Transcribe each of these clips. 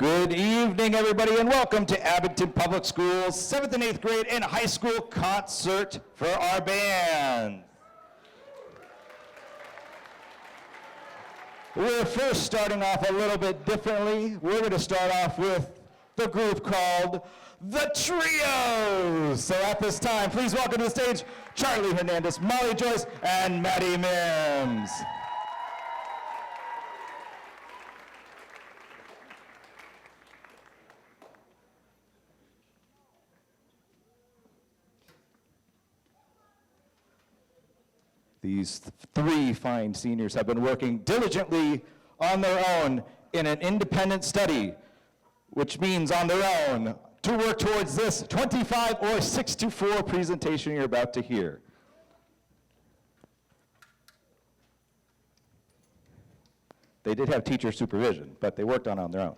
Good evening, everybody, and welcome to Abington Public Schools 7th and 8th grade and high school concert for our band. We're first starting off a little bit differently. We're going to start off with the group called The Trios. So at this time, please welcome to the stage Charlie Hernandez, Molly Joyce, and Maddie Mims. These three fine seniors have been working diligently on their own in an independent study, which means on their own, to work towards this 25 or 6-4 presentation you're about to hear. They did have teacher supervision, but they worked on their own.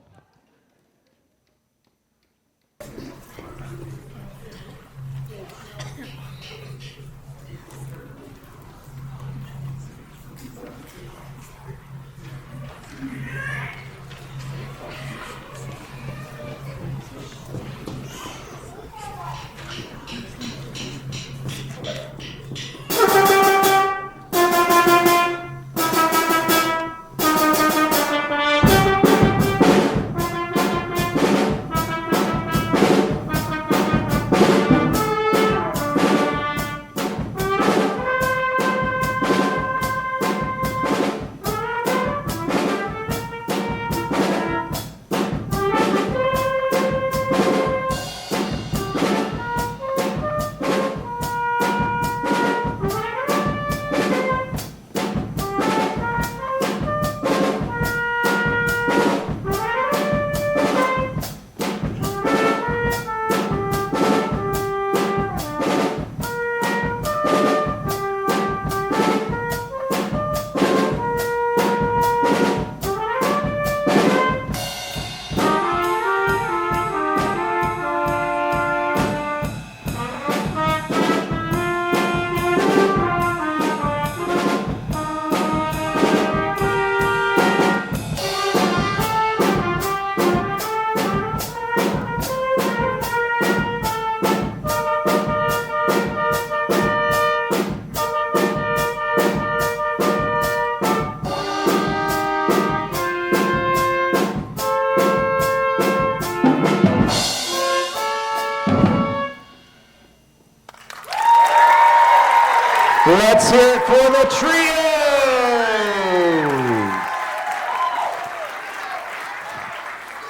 Let's hear it for the Trios!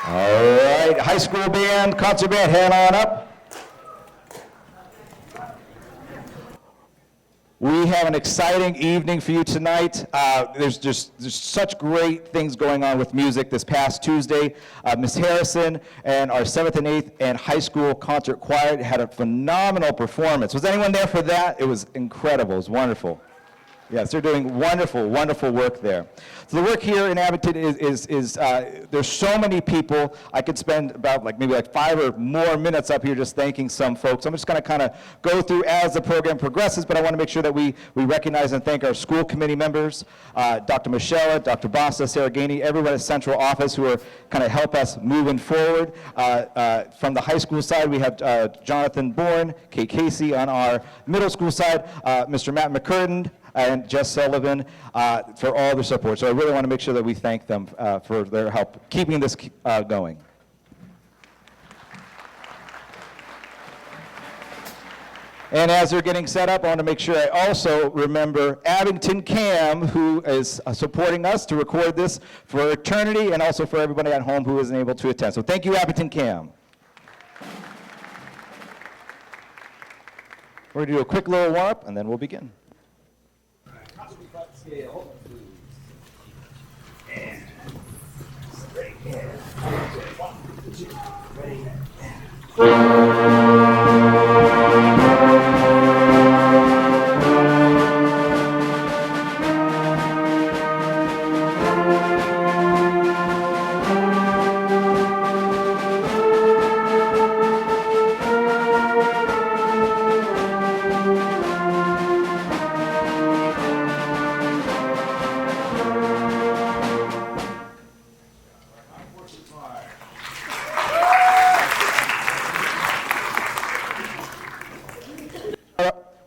All right, high school band, concert band, hand on up. We have an exciting evening for you tonight. There's such great things going on with music. This past Tuesday, Miss Harrison and our 7th and 8th and high school concert choir had a phenomenal performance. Was anyone there for that? It was incredible. It was wonderful. Yes, they're doing wonderful, wonderful work there. So the work here in Abington is there's so many people. I could spend about maybe 5 or more minutes up here just thanking some folks. I'm just going to kind of go through as the program progresses, but I want to make sure that we recognize and thank our school committee members, Dr. Michelle, Dr. Bassa, Sarah Gainey, everyone at Central Office who are kind of help us moving forward. From the high school side, we have Jonathan Bourne, Kate Casey. On our middle school side, Mr. Matt McCurtain, and Jess Sullivan for all their support. So I really want to make sure that we thank them for their help keeping this going. And as they're getting set up, I want to make sure I also remember Abington Cam, who is supporting us to record this for eternity and also for everybody at home who isn't able to attend. So thank you, Abington Cam. We're going to do a quick little warm-up, and then we'll begin. Scale, and ready, and 1, 2, ready,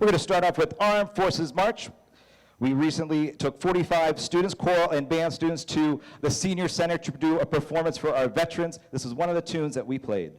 going to start off with Armed Forces March. We recently took 45 students, choral and band students, to the Senior Center to do a performance for our veterans. This is one of the tunes that we played.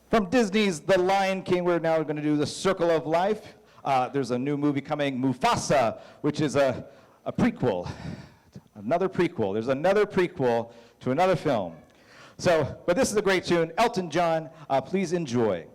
From Disney's The Lion King, we're now going to do The Circle of Life. There's a new movie coming, Mufasa, which is a prequel. Another prequel. There's another prequel to another film. But this is a great tune. Elton John, please enjoy.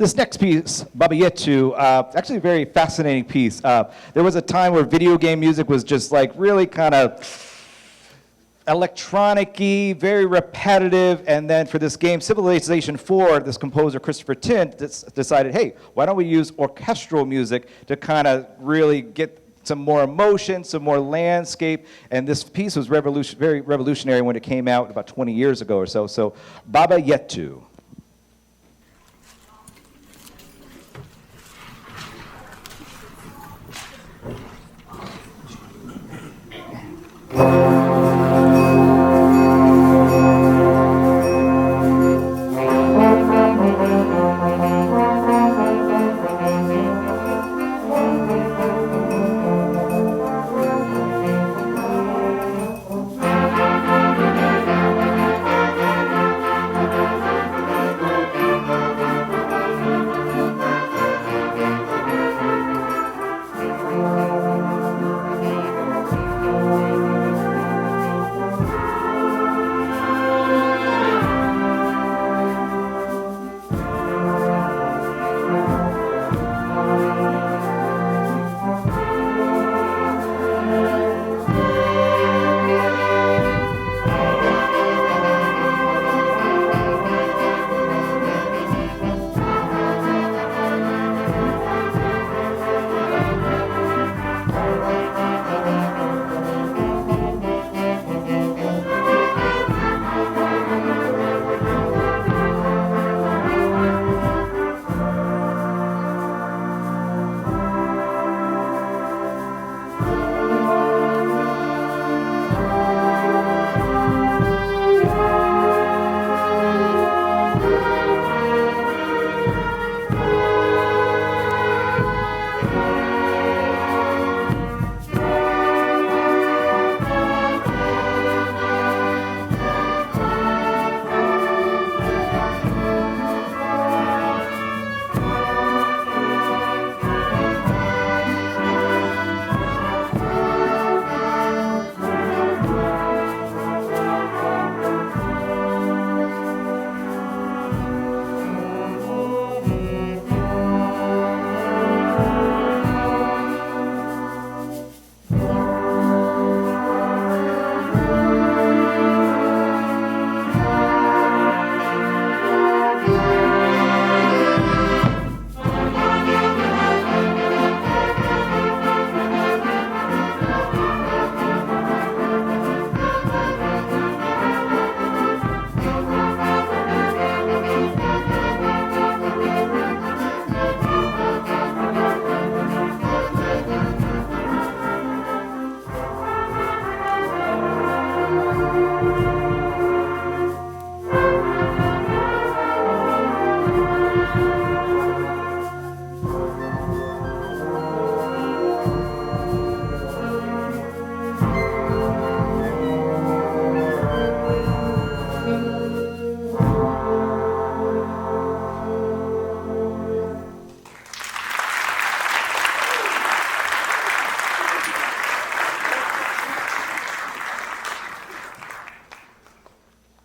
This next piece, Baba Yetu, actually a very fascinating piece. There was a time where video game music was just like really kind of electronic-y, very repetitive, and then for this game, Civilization 4, this composer, Christopher Tint, decided, hey, why don't we use orchestral music to kind of really get some more emotion, some more landscape, and this piece was very revolutionary when it came out about 20 years ago or so. So, Baba Yetu.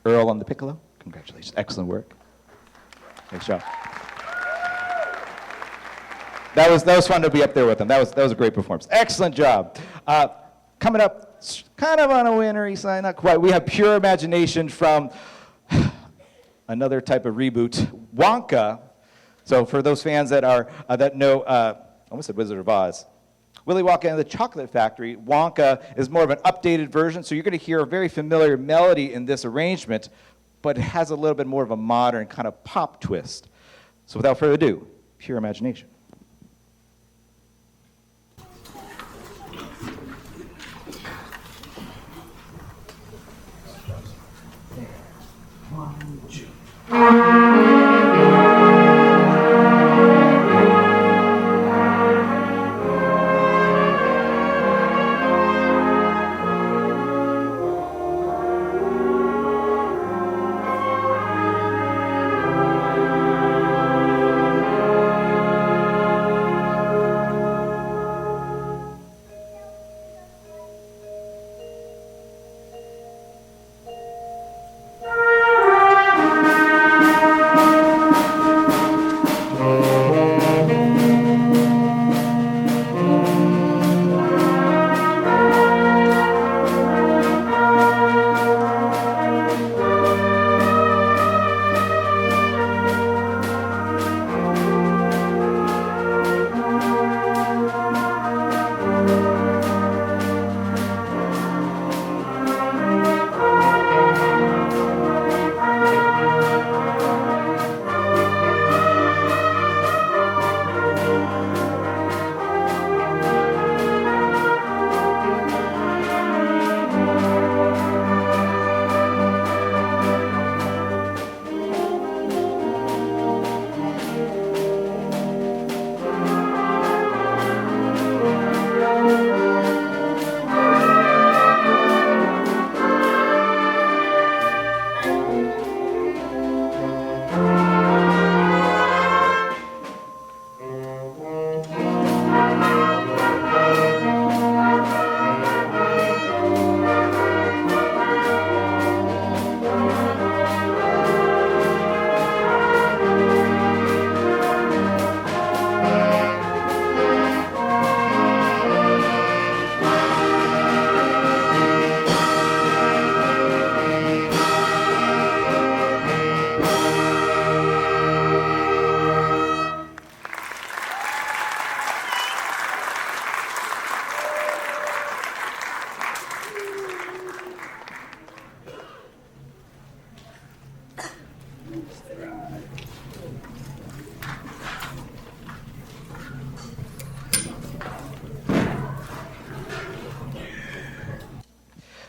Earl on the piccolo. Congratulations. Excellent work. Nice job. That was fun to be up there with them. That was a great performance. Excellent job. Coming up, kind of on a winnery side, not quite. We have Pure Imagination from another type of reboot, Wonka. So for those fans that know, I almost said Wizard of Oz. Willy Wonka and the Chocolate Factory, Wonka is more of an updated version, so you're going to hear a very familiar melody in this arrangement, but it has a little bit more of a modern kind of pop twist. So without further ado, Pure Imagination. One, two.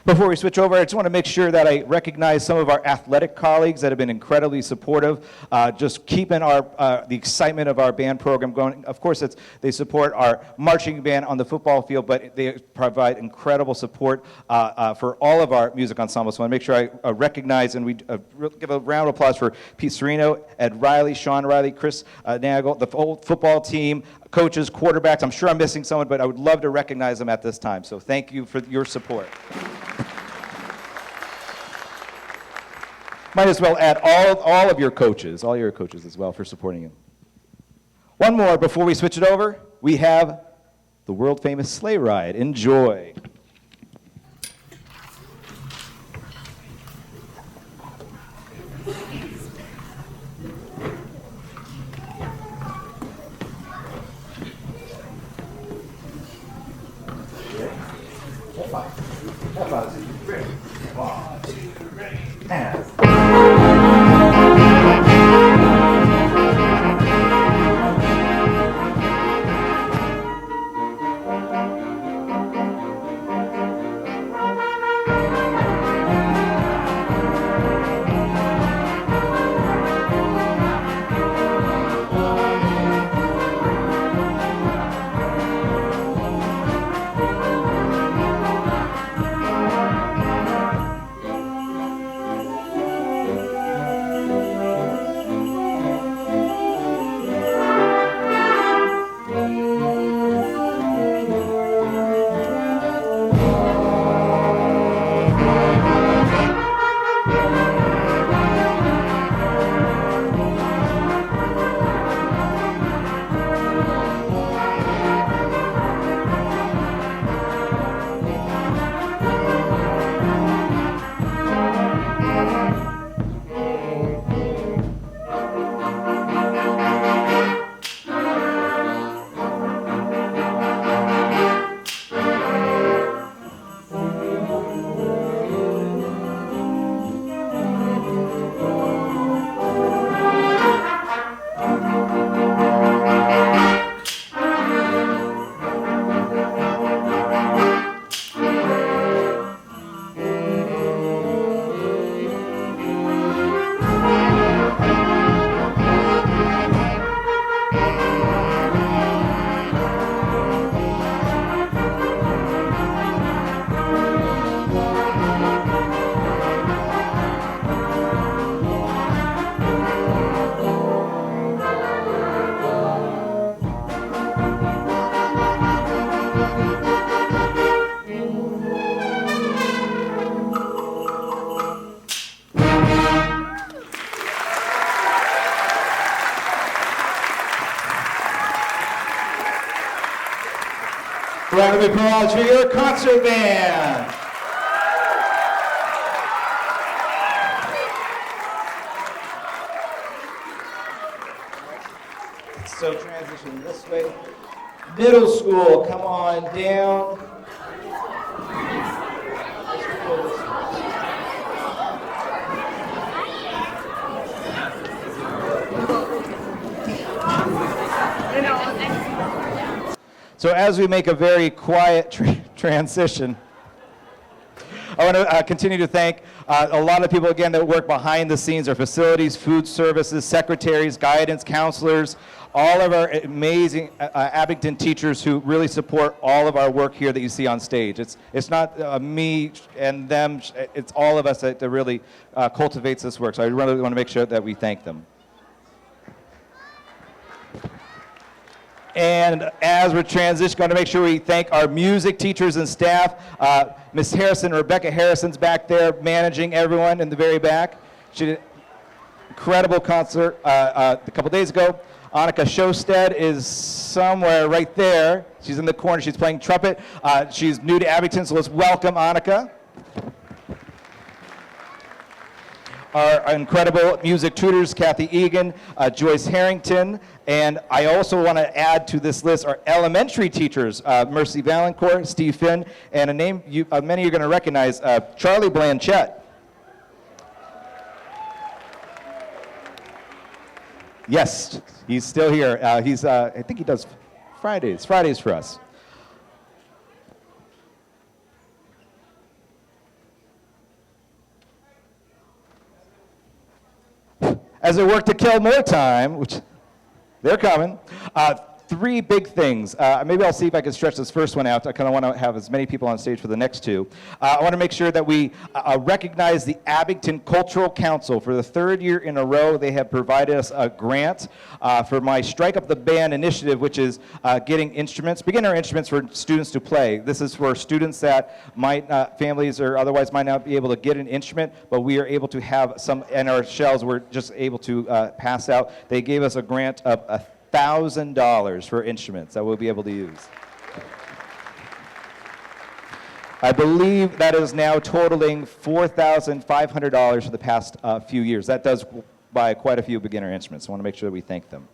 Before we switch over, I just want to make sure that I recognize some of our athletic colleagues that have been incredibly supportive, just keeping the excitement of our band program going. Of course, they support our marching band on the football field, but they provide incredible support for all of our music ensembles. So I want to make sure I recognize and we give a round of applause for Pete Serino, Ed Riley, Sean Riley, Chris Nagel, the whole football team, coaches, quarterbacks. I'm sure I'm missing someone, but I would love to recognize them at this time. So thank you for your support. Might as well add all of your coaches, all your coaches as well for supporting you. One more before we switch it over. We have the world famous sleigh ride. Enjoy. Round of applause for your concert band. So transition this way. Middle school, come on down. So as we make a very quiet transition, I want to continue to thank a lot of people, again, that work behind the scenes, our facilities, food services, secretaries, guidance, counselors, all of our amazing Abington teachers who really support all of our work here that you see on stage. It's not me and them, it's all of us that really cultivates this work. So I really want to make sure that we thank them. And as we're transitioning, going to make sure we thank our music teachers and staff. Ms. Harrison, Rebecca Harrison's back there managing everyone in the very back. She did an incredible concert a couple days ago. Annika Shosted is somewhere right there. She's in the corner. She's playing trumpet. She's new to Abington, so let's welcome Annika. Our incredible music tutors, Kathy Egan, Joyce Harrington, and I also want to add to this list our elementary teachers, Mercy Valancourt, Steve Finn, and a name many of you are going to recognize, Charlie Blanchett. Yes, he's still here. I think he does Fridays for us. As they work to kill more time, which they're coming. Three big things. Maybe I'll see if I can stretch this first one out. I kind of want to have as many people on stage for the next two. I want to make sure that we recognize the Abington Cultural Council. For the third year in a row, they have provided us a grant for my Strike Up the Band initiative, which is getting instruments, beginner instruments for students to play. This is for students that might not, families or otherwise might not be able to get an instrument, but we are able to have some, and our shells we're just able to pass out. They gave us a grant of $1,000 for instruments that we'll be able to use. I believe that is now totaling $4,500 for the past few years. That does buy quite a few beginner instruments. I want to make sure that we thank them.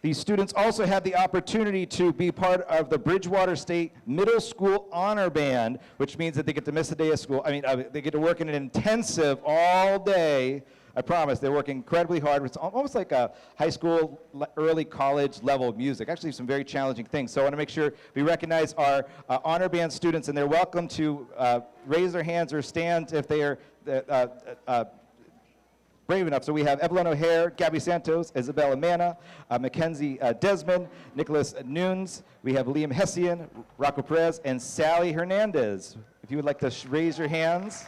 These students also had the opportunity to be part of the Bridgewater State Middle School Honor Band, which means that they get to miss a day of school. They get to work in an intensive all day. I promise, they work incredibly hard. It's almost like a high school, early college level of music. Actually, some very challenging things. So I want to make sure we recognize our honor band students, and they're welcome to raise their hands or stand if they are brave enough. So we have Evelyn O'Hare, Gabby Santos, Isabella Manna, Mackenzie Desmond, Nicholas Nunes. We have Liam Hessian, Rocco Perez, and Sally Hernandez. If you would like to raise your hands.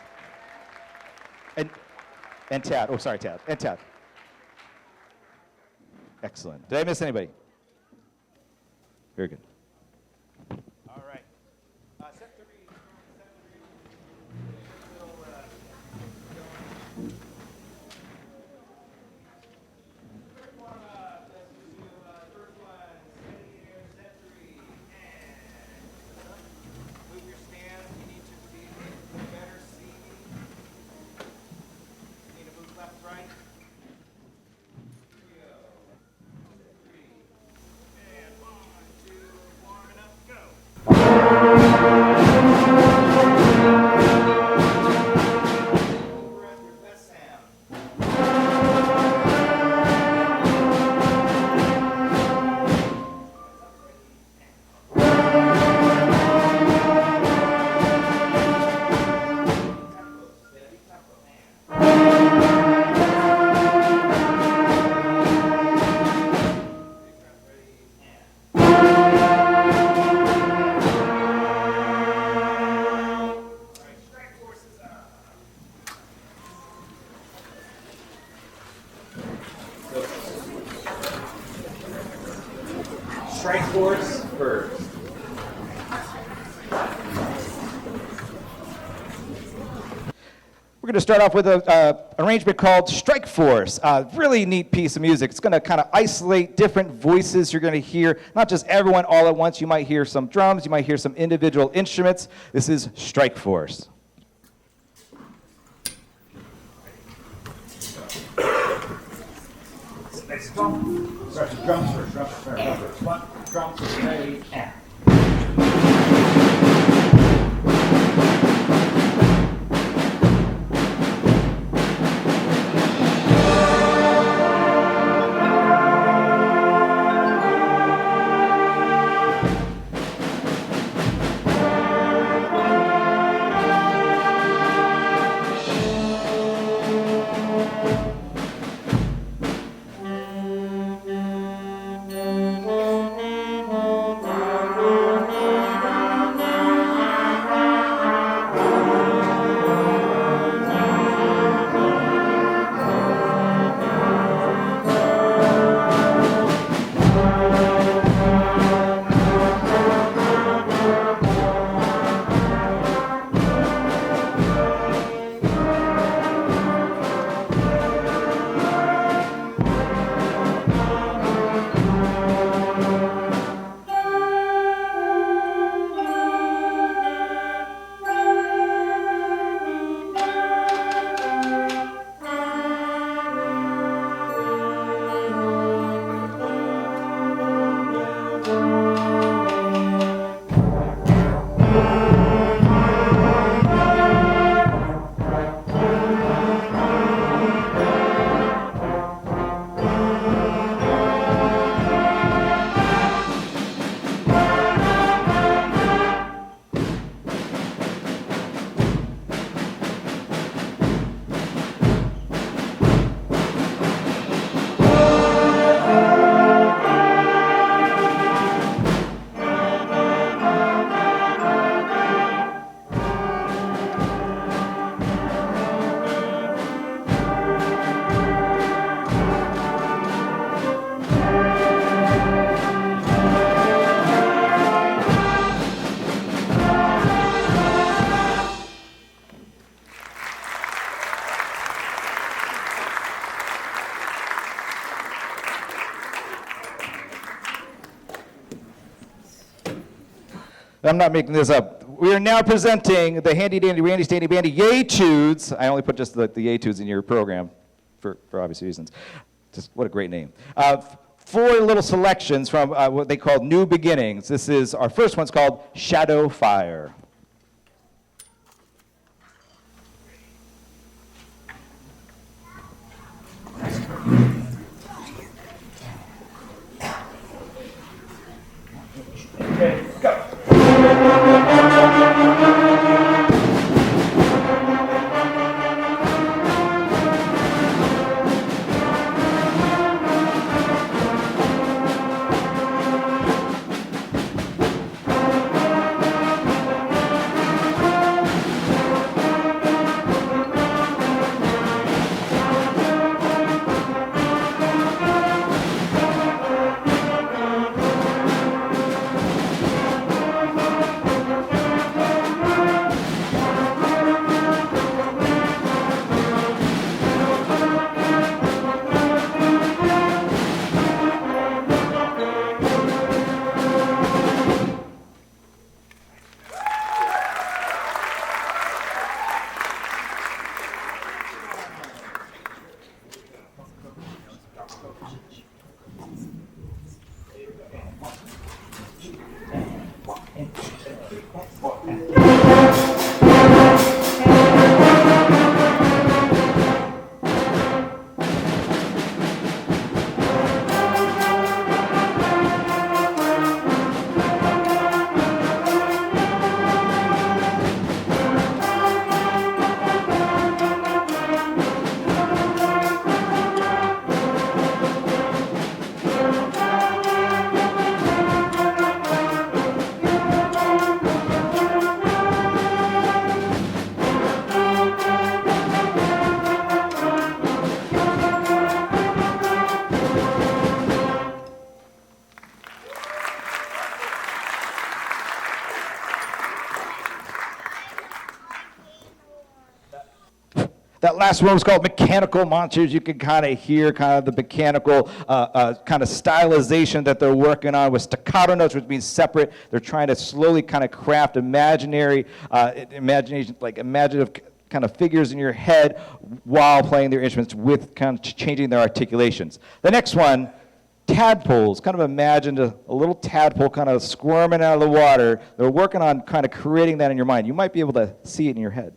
And Tad. Oh, sorry, Tad. And Tad. Excellent. Did I miss anybody? Very good. All right. Set three. Strike force first. We're going to start off with an arrangement called Strike Force. Really neat piece of music. It's going to kind of isolate different voices you're going to hear, not just everyone all at once. You might hear some drums, you might hear some individual instruments. This is Strike Force. Next drum. Start with drums first. Drums first. One, drums, ready, and. I'm not making this up. We are now presenting the Handy Dandy Randy Standy Bandy Yay Tudes. I only put just the Yay Tudes in your program for obvious reasons. Just what a great name. Four little selections from what they call New Beginnings. This is our first one's called Shadow Fire. Okay, go. That last one was called Mechanical Monsters. You can kind of hear kind of the mechanical kind of stylization that they're working on with staccato notes, which means separate. They're trying to slowly kind of craft imaginative kind of figures in your head while playing their instruments with kind of changing their articulations. The next one, tadpoles. Kind of imagine a little tadpole kind of squirming out of the water. They're working on kind of creating that in your mind. You might be able to see it in your head.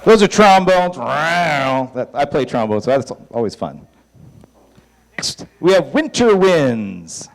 Those are trombones. I play trombone, so that's always fun. Next, we have Winter Winds.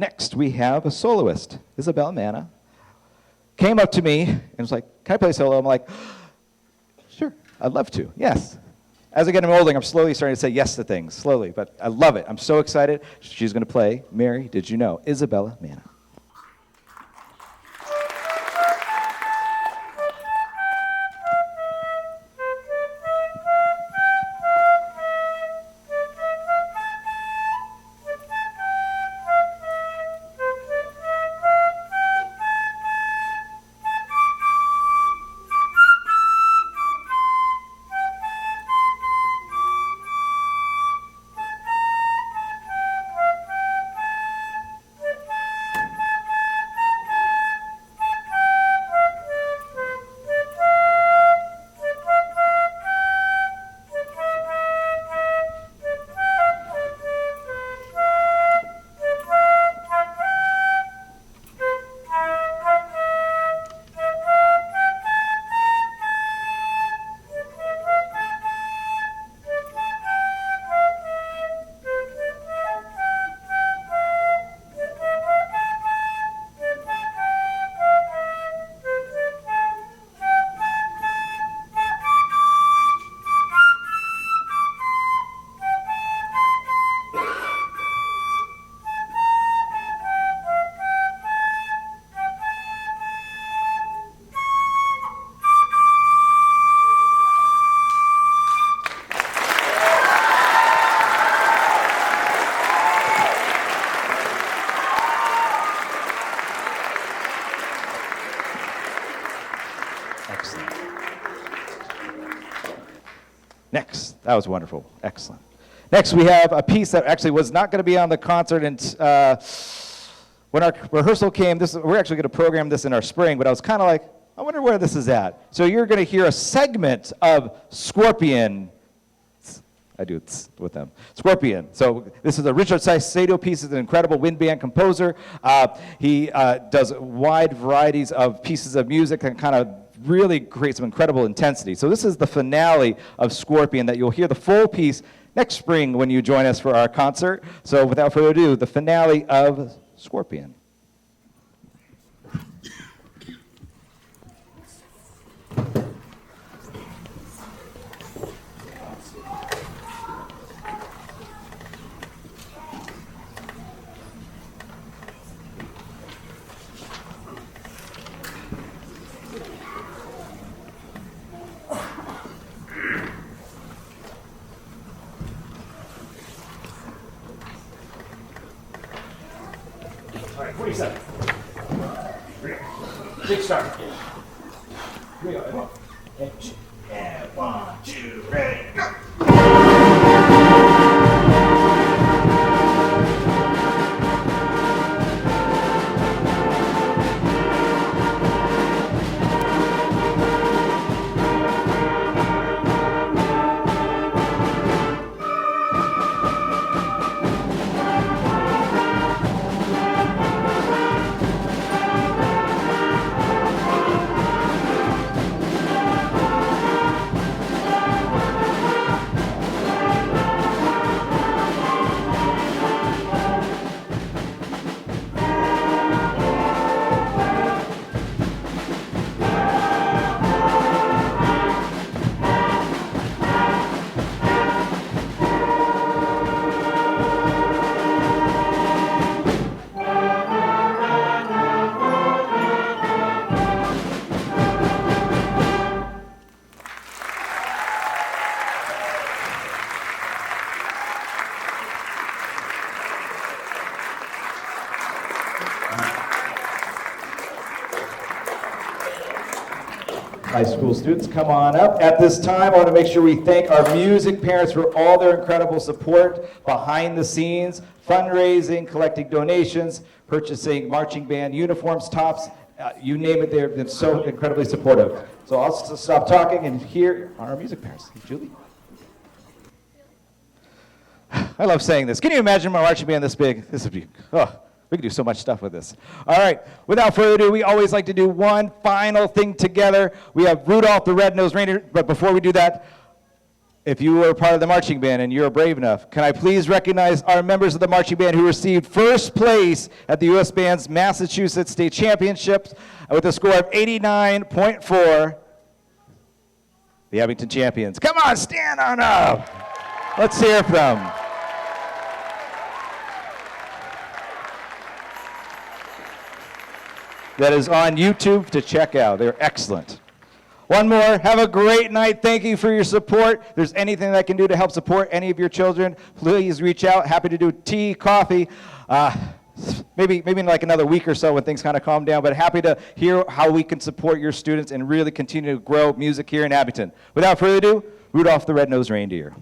Next, we have a soloist, Isabella Manna. Came up to me and was like, can I play solo? I'm like, sure, I'd love to, yes. As I get older, I'm slowly starting to say yes to things, slowly, but I love it. I'm so excited. She's going to play Mary, Did You Know? Isabella Manna. Excellent. Next, that was wonderful. Excellent. Next, we have a piece that actually was not going to be on the concert, and when our rehearsal came, we're actually going to program this in our spring, but I was kind of like, I wonder where this is at. So you're going to hear a segment of Scorpion. I do it with them. Scorpion. So this is a Richard Saicedo piece. He's an incredible wind band composer. He does wide varieties of pieces of music and kind of really create some incredible intensity. So this is the finale of Scorpion that you'll hear the full piece next spring when you join us for our concert. So without further ado, the finale of Scorpion. All right, 47. Big start. Here we go. And 1, 2, ready, go. High school students, come on up. At this time, I want to make sure we thank our music parents for all their incredible support behind the scenes, fundraising, collecting donations, purchasing marching band uniforms, tops, you name it, they've been so incredibly supportive. So I'll stop talking and hear our music parents. Julie? I love saying this. Can you imagine my marching band this big? This would be, we could do so much stuff with this. All right, without further ado, we always like to do one final thing together. We have Rudolph the Red-Nosed Reindeer, but before we do that, If you were part of the marching band and you're brave enough, can I please recognize our members of the marching band who received first place at the U.S. Band's Massachusetts State Championships with a score of 89.4, the Abington champions. Come on, stand on up. Let's hear from them. That is on YouTube to check out. They're excellent. One more. Have a great night. Thank you for your support. If there's anything that I can do to help support any of your children, please reach out. Happy to do tea, coffee, maybe in like another week or so when things kind of calm down, but happy to hear how we can support your students and really continue to grow music here in Abington. Without further ado, Rudolph the Red-Nosed Reindeer.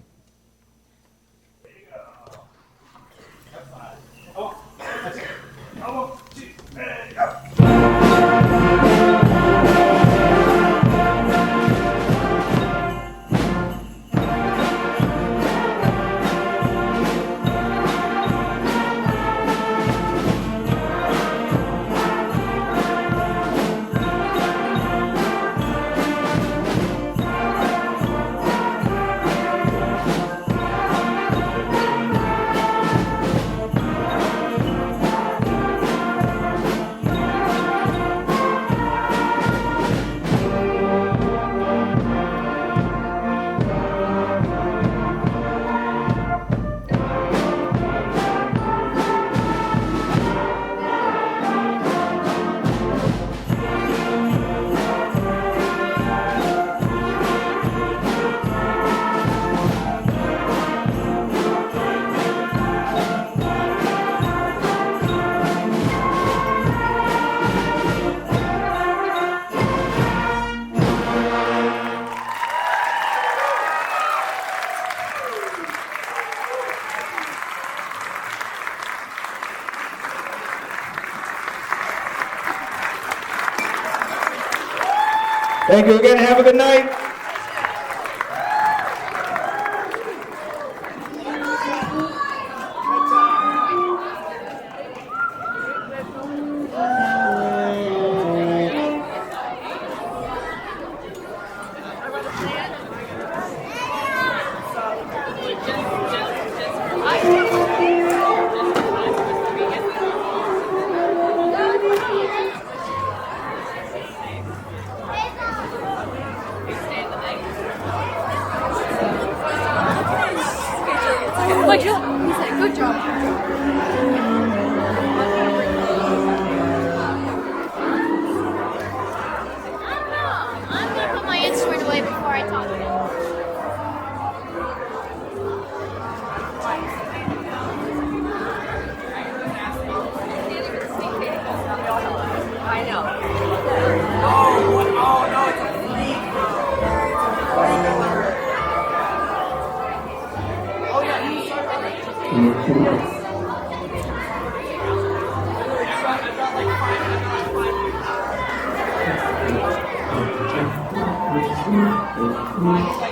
Thank you again. Have a good night. Good job. I'm gonna put my instrument away before I talk. I know. Oh no, it's a freak. Oh yeah, you saw it.